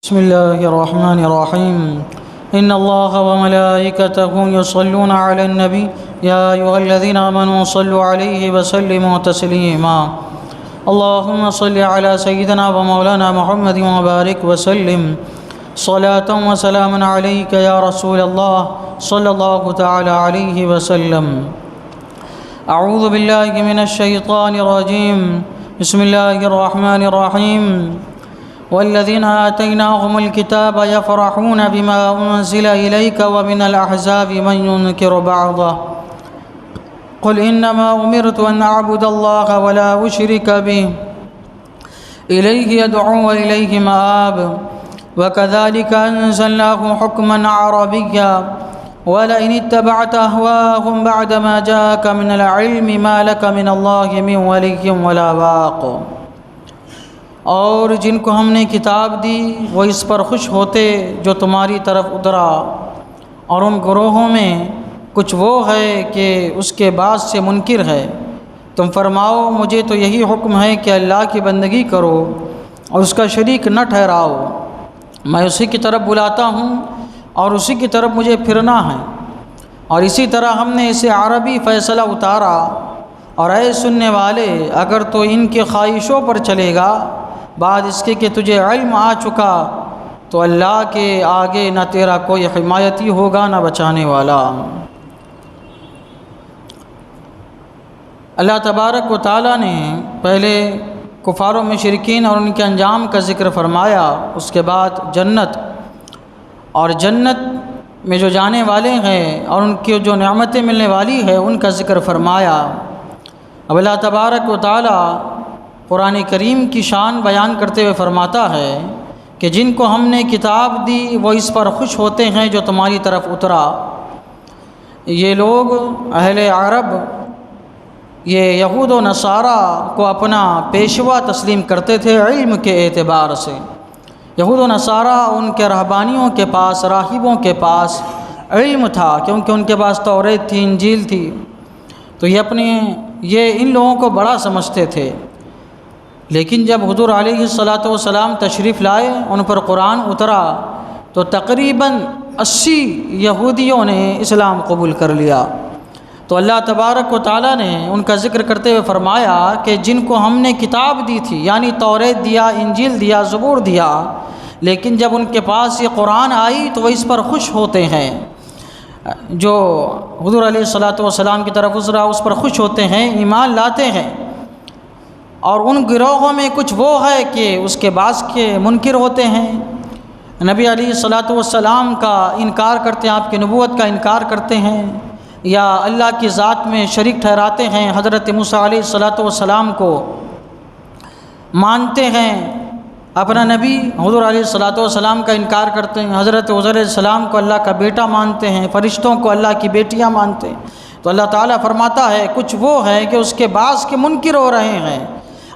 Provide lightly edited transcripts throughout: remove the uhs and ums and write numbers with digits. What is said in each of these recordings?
بسم الله الرحمن الرحيم إن الله وملائكته يصلون على النبي يا أيها الذين آمنوا صلوا عليه وسلموا تسليما اللهم صل على سيدنا ومولانا محمد وبارك وسلم صلاة وسلام عليك يا رسول الله صلى الله تعالى عليه وسلم أعوذ بالله من الشيطان الرجيم بسم الله الرحمن الرحيم والذين آتيناهم الكتاب يفرحون بما أنزل إليك ومن الأحزاب من ينكر بعضه قل إنما أمرت أن أعبد الله ولا أشرك به إليه يدعو وإليه مآب وكذلك أنزلناه حكما عربيا ولئن اتبعت أهواءهم بعدما جاءك من العلم ما لك من الله من ولي ولا واق۔ اور جن کو ہم نے کتاب دی وہ اس پر خوش ہوتے جو تمہاری طرف اترا، اور ان گروہوں میں کچھ وہ ہے کہ اس کے بعد سے منکر ہے۔ تم فرماؤ مجھے تو یہی حکم ہے کہ اللہ کی بندگی کرو اور اس کا شریک نہ ٹھہراؤ، میں اسی کی طرف بلاتا ہوں اور اسی کی طرف مجھے پھرنا ہے۔ اور اسی طرح ہم نے اسے عربی فیصلہ اتارا، اور اے سننے والے اگر تو ان کی خواہشوں پر چلے گا بعد اس کے کہ تجھے علم آ چکا تو اللہ کے آگے نہ تیرا کوئی حمایتی ہوگا نہ بچانے والا۔ اللہ تبارک و تعالیٰ نے پہلے کفار و مشرکین اور ان کے انجام کا ذکر فرمایا، اس کے بعد جنت اور جنت میں جو جانے والے ہیں اور ان کی جو نعمتیں ملنے والی ہے ان کا ذکر فرمایا۔ اب اللہ تبارک و تعالیٰ قرآن کریم کی شان بیان کرتے ہوئے فرماتا ہے کہ جن کو ہم نے کتاب دی وہ اس پر خوش ہوتے ہیں جو تمہاری طرف اترا۔ یہ لوگ اہل عرب یہ یہود و نصارہ کو اپنا پیشوا تسلیم کرتے تھے علم کے اعتبار سے۔ یہود و نصارہ ان کے رہبانیوں کے پاس، راہبوں کے پاس علم تھا کیونکہ ان کے پاس توریت تھی، انجیل تھی، تو یہ ان لوگوں کو بڑا سمجھتے تھے۔ لیکن جب حضور علیہ الصلاۃ والسلام تشریف لائے، ان پر قرآن اترا تو تقریباً 80 یہودیوں نے اسلام قبول کر لیا۔ تو اللہ تبارک و تعالیٰ نے ان کا ذکر کرتے ہوئے فرمایا کہ جن کو ہم نے کتاب دی تھی، یعنی توریت دیا، انجیل دیا، زبور دیا، لیکن جب ان کے پاس یہ قرآن آئی تو وہ اس پر خوش ہوتے ہیں۔ جو حضور علیہ الصلاۃ والسلام کی طرف اترا اس پر خوش ہوتے ہیں، ایمان لاتے ہیں۔ اور ان گروہوں میں کچھ وہ ہے کہ اس کے بعض کے منکر ہوتے ہیں، نبی علیہ الصلاۃ والسلام کا انکار کرتے ہیں، آپ کی نبوت کا انکار کرتے ہیں، یا اللہ کی ذات میں شریک ٹھہراتے ہیں، حضرت موسیٰ علیہ الصلاۃ والسلام کو مانتے ہیں، اپنا نبی حضور علیہ الصلاۃ والسلام کا انکار کرتے ہیں، حضرت عزیر علیہ السلام کو اللہ کا بیٹا مانتے ہیں، فرشتوں کو اللہ کی بیٹیاں مانتے ہیں۔ تو اللہ تعالیٰ فرماتا ہے کچھ وہ ہے کہ اس کے بعض کے منکر ہو رہے ہیں۔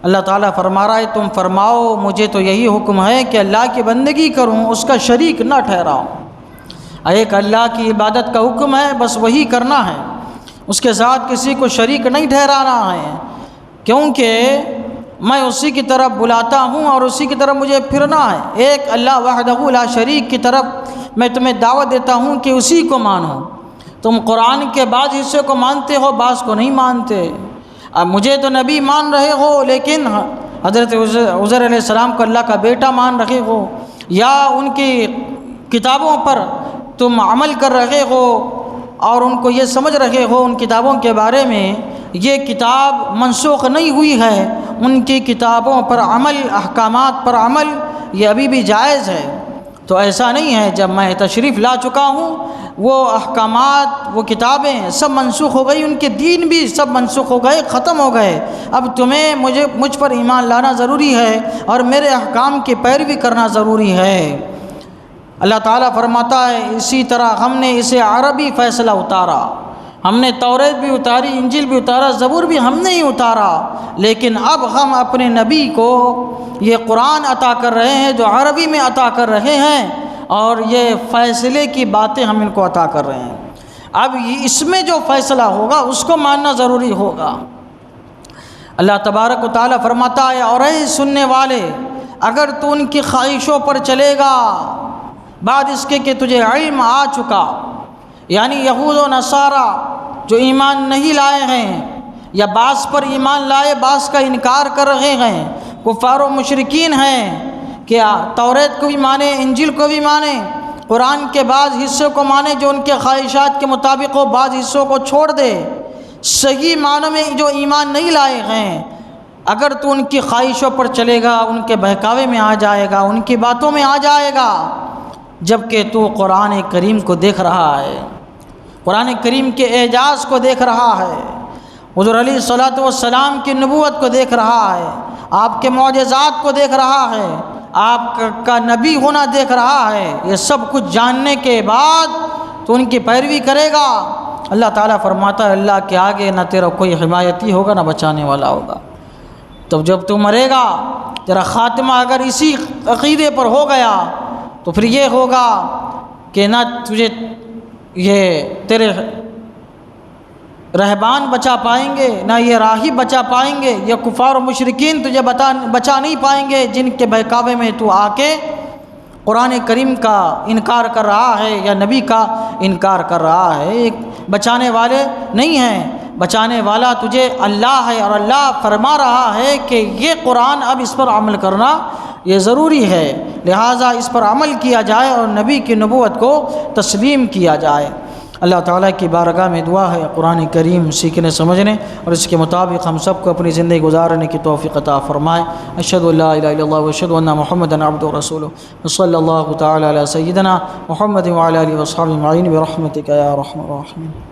اللہ تعالیٰ فرما رہا ہے تم فرماؤ مجھے تو یہی حکم ہے کہ اللہ کی بندگی کروں، اس کا شریک نہ ٹھہراؤں۔ ایک اللہ کی عبادت کا حکم ہے، بس وہی کرنا ہے، اس کے ساتھ کسی کو شریک نہیں ٹھہرانا ہے، کیونکہ میں اسی کی طرف بلاتا ہوں اور اسی کی طرف مجھے پھرنا ہے۔ ایک اللہ وحدہ لا شریک کی طرف میں تمہیں دعوت دیتا ہوں کہ اسی کو مانو۔ تم قرآن کے بعض حصے کو مانتے ہو، بعض کو نہیں مانتے۔ اب مجھے تو نبی مان رہے ہو لیکن حضرت عزیر علیہ السلام کو اللہ کا بیٹا مان رہے ہو، یا ان کی کتابوں پر تم عمل کر رہے ہو اور ان کو یہ سمجھ رہے ہو ان کتابوں کے بارے میں یہ کتاب منسوخ نہیں ہوئی ہے، ان کی کتابوں پر عمل، احکامات پر عمل یہ ابھی بھی جائز ہے۔ تو ایسا نہیں ہے، جب میں تشریف لا چکا ہوں وہ احکامات، وہ کتابیں سب منسوخ ہو گئی، ان کے دین بھی سب منسوخ ہو گئے، ختم ہو گئے۔ اب تمہیں مجھ پر ایمان لانا ضروری ہے اور میرے احکام کی پیروی کرنا ضروری ہے۔ اللہ تعالیٰ فرماتا ہے اسی طرح ہم نے اسے عربی فیصلہ اتارا، ہم نے توریت بھی اتاری، انجیل بھی اتارا، زبور بھی ہم نے ہی اتارا، لیکن اب ہم اپنے نبی کو یہ قرآن عطا کر رہے ہیں جو عربی میں عطا کر رہے ہیں، اور یہ فیصلے کی باتیں ہم ان کو عطا کر رہے ہیں۔ اب اس میں جو فیصلہ ہوگا اس کو ماننا ضروری ہوگا۔ اللہ تبارک و تعالیٰ فرماتا ہے اور اے سننے والے اگر تو ان کی خواہشوں پر چلے گا بعد اس کے کہ تجھے علم آ چکا، یعنی یہود و نصارہ جو ایمان نہیں لائے ہیں یا بعض پر ایمان لائے بعض کا انکار کر رہے ہیں، کفار و مشرکین ہیں کہ توریت کو بھی مانے، انجیل کو بھی مانے، قرآن کے بعض حصوں کو مانے جو ان کے خواہشات کے مطابق ہو، بعض حصوں کو چھوڑ دے، صحیح معنوں میں جو ایمان نہیں لائے ہیں، اگر تو ان کی خواہشوں پر چلے گا، ان کے بہکاوے میں آ جائے گا، ان کی باتوں میں آ جائے گا، جبکہ تو قرآن کریم کو دیکھ رہا ہے، قرآن کریم کے اعجاز کو دیکھ رہا ہے، حضور علیہ الصلوۃ والسلام کی نبوت کو دیکھ رہا ہے، آپ کے معجزات کو دیکھ رہا ہے، آپ کا نبی ہونا دیکھ رہا ہے، یہ سب کچھ جاننے کے بعد تو ان کی پیروی کرے گا۔ اللہ تعالیٰ فرماتا ہے اللہ کے آگے نہ تیرا کوئی حمایتی ہوگا نہ بچانے والا ہوگا۔ تو جب تو مرے گا، تیرا خاتمہ اگر اسی عقیدے پر ہو گیا تو پھر یہ ہوگا کہ نہ تجھے یہ تیرے رہبان بچا پائیں گے، نہ یہ راہب بچا پائیں گے، یہ کفار و مشرکین تجھے بچا نہیں پائیں گے جن کے بہکاوے میں تو آ کے قرآن کریم کا انکار کر رہا ہے یا نبی کا انکار کر رہا ہے۔ ایک بچانے والے نہیں ہیں، بچانے والا تجھے اللہ ہے، اور اللہ فرما رہا ہے کہ یہ قرآن اب اس پر عمل کرنا یہ ضروری ہے، لہٰذا اس پر عمل کیا جائے اور نبی کی نبوت کو تسلیم کیا جائے۔ اللہ تعالیٰ کی بارگاہ میں دعا ہے قرآن کریم سیکھنے سمجھنے اور اس کے مطابق ہم سب کو اپنی زندگی گزارنے کی توفیق عطا فرمائے۔ اشہد ان لا الہ الا اللہ و اشہد ان محمدا عبدہ ورسولہ، صلی اللہ تعالی علی سیدنا محمد وعلی آلہ وصحبہ اجمعین برحمتک یا ارحم الراحمین۔